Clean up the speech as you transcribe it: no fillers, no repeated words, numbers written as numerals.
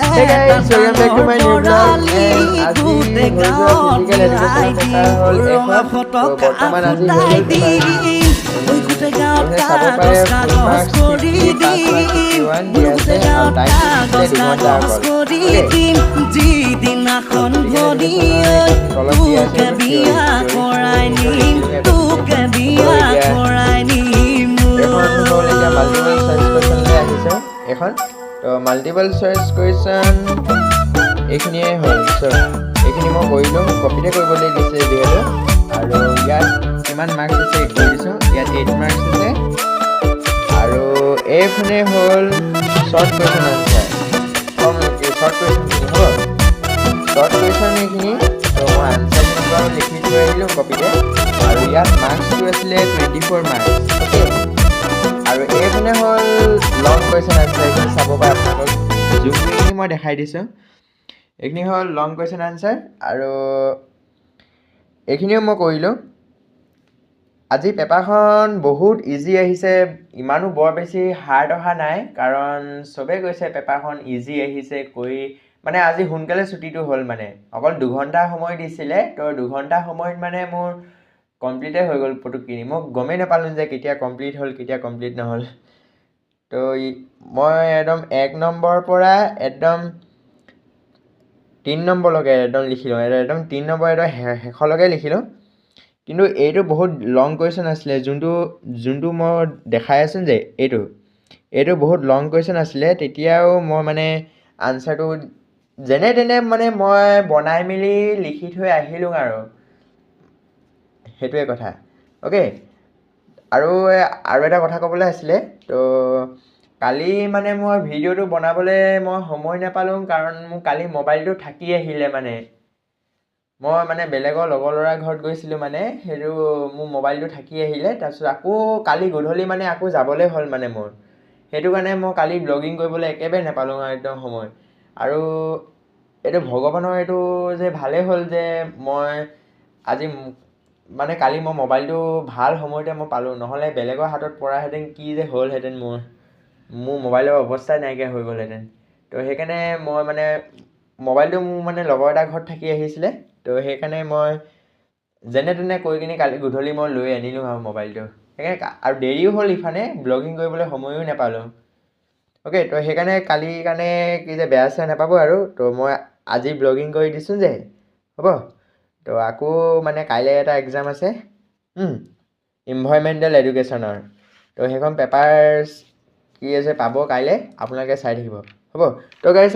Hey guys, welcome back to my new vlog and আজি হৈ যোৱা ফিজিকেল এডুকেশ্যনৰ পেপাৰ হ'ল এখন তো বৰ্তমান আজি হৈ গ'ল পেপাৰখন চাব পাৰে ফুল মাৰ্কছ 50 পাছ মাৰ্কছ 51 দি আছে আৰু টাইম দিছিলে 2 ঘণ্টা অকল যিদিনাখন ভৰি তলত দি আছে বিয়া কৰাই নিম তোকে বিয়া কৰাই নিম এখন হ'ল এতিয়া মাল্টিপল চইচ কুৱেশ্যনলৈ আহিছে এখন তো মাল্টিপল চইচ কুৱেশ্যন এইখিনিয়ে হ'ল এইখিনি মই কৰিলোঁ কপিতে কৰিবলৈ দিছে যিহেতু আৰু ইয়াত কিমান মাৰ্কছ আছে কৰি দিছোঁ ইয়াত 8 মাৰ্কছ আছে আৰু এইখনে হ'ল শ্বৰ্ট কুৱেশ্যন আনচাৰ শ্বৰ্ট কুৱেশ্যনখিনি হ'ব শ্বৰ্ট কুৱেশ্যন এইখিনি তো মই আনচাৰখিনি বাৰু লিখি থৈ আহিলোঁ কপিতে আৰু ইয়াত মাৰ্কছটো আছিলে 24 মাৰ্কছ অ'কে আৰু এইখনে হ'ল লং কুৱেশ্যন আনচাৰ এইখিনি চাব পাৰে আপোনালোকক যোনখিনি মই দেখাই দিছোঁ এইখিনি হ'ল লং কুৱেশ্যন আনচাৰ আৰু এইখিনিও মই কৰিলোঁ আজি পেপাৰখন বহুত ইজি আহিছে ইমানো বৰ বেছি হাৰ্ড অহা নাই কাৰণ চবেই কৈছে পেপাৰখন ইজি আহিছে কৰি মানে আজি সোনকালে ছুটিটো হ'ল মানে অকল 2 ঘণ্টা সময় দিছিলে তো 2 ঘণ্টা সময়ত মানে মোৰ কমপ্লিটে হৈ গ'ল পুটুকখিনি মই গমেই নাপালোঁ যে কেতিয়া কমপ্লিট হ'ল কেতিয়া কমপ্লিট নহ'ল তো মই একদম 1 নম্বৰৰ পৰা একদম 3 নম্বৰলৈকে একদম লিখিলোঁ একদম 3 নম্বৰ একদম শেষলৈকে লিখিলোঁ কিন্তু এইটো বহুত লং কুৱেশ্যন আছিলে যোনটো মই দেখাই আছোঁ যে এইটো বহুত লং কুৱেশ্যন আছিলে তেতিয়াও মই মানে আনচাৰটো যেনে তেনে মানে মই বনাই মেলি লিখি থৈ আহিলোঁ আৰু সেইটোৱে কথা অ'কে আৰু এটা কথা ক'বলৈ আছিলে তো কালি মানে মই ভিডিঅ'টো বনাবলৈ মই সময় নাপালোঁ কাৰণ মোৰ কালি মোবাইলটো থাকি আহিলে মানে মই মানে বেলেগৰ লগৰ ল'ৰাৰ ঘৰত গৈছিলোঁ মানে সেইটো মোৰ মোবাইলটো থাকি আহিলে তাৰপিছত আকৌ কালি গধূলি মানে আকৌ যাবলৈ হ'ল মানে মোৰ সেইটো কাৰণে মই কালি ব্লগিং কৰিবলৈ একেবাৰে নাপালোঁ একদম সময় আৰু এইটো ভগৱানৰ এইটো যে ভালেই হ'ল যে মই আজি মানে কালি মই মোবাইলটো ভাল সময়তে মই পালোঁ নহ'লে বেলেগৰ হাতত পৰাহেঁতেন কি যে হ'লহেঁতেন মোৰ মোবাইলৰ অৱস্থাই নাইকিয়া হৈ গ'লহেঁতেন তো সেইকাৰণে মই মানে মোবাইলটো মোৰ মানে লগৰ এটা ঘৰত থাকি আহিছিলে তো সেইকাৰণে মই যেনে তেনে কৈ কিনি কালি গধূলি মই লৈ আনিলোঁ আৰু মোবাইলটো সেইকাৰণে আৰু দেৰিও হ'ল ইফালে ব্লগিং কৰিবলৈ সময়ো নাপালোঁ অ'কে তো সেইকাৰণে কালিৰ কাৰণে কি যে বেয়া চেয়া নাপাব আৰু তো মই আজি ব্লগিং কৰি দিছোঁ যে হ'ব তো আকৌ মানে কাইলৈ এটা এক্সাম আছে ইনভাইৰমেণ্টেল এডুকেশ্যনৰ তো সেইখন পেপাৰ কি আছে পাব কাইলৈ আপোনালোকে চাই থাকিব হ'ব তো গাইছ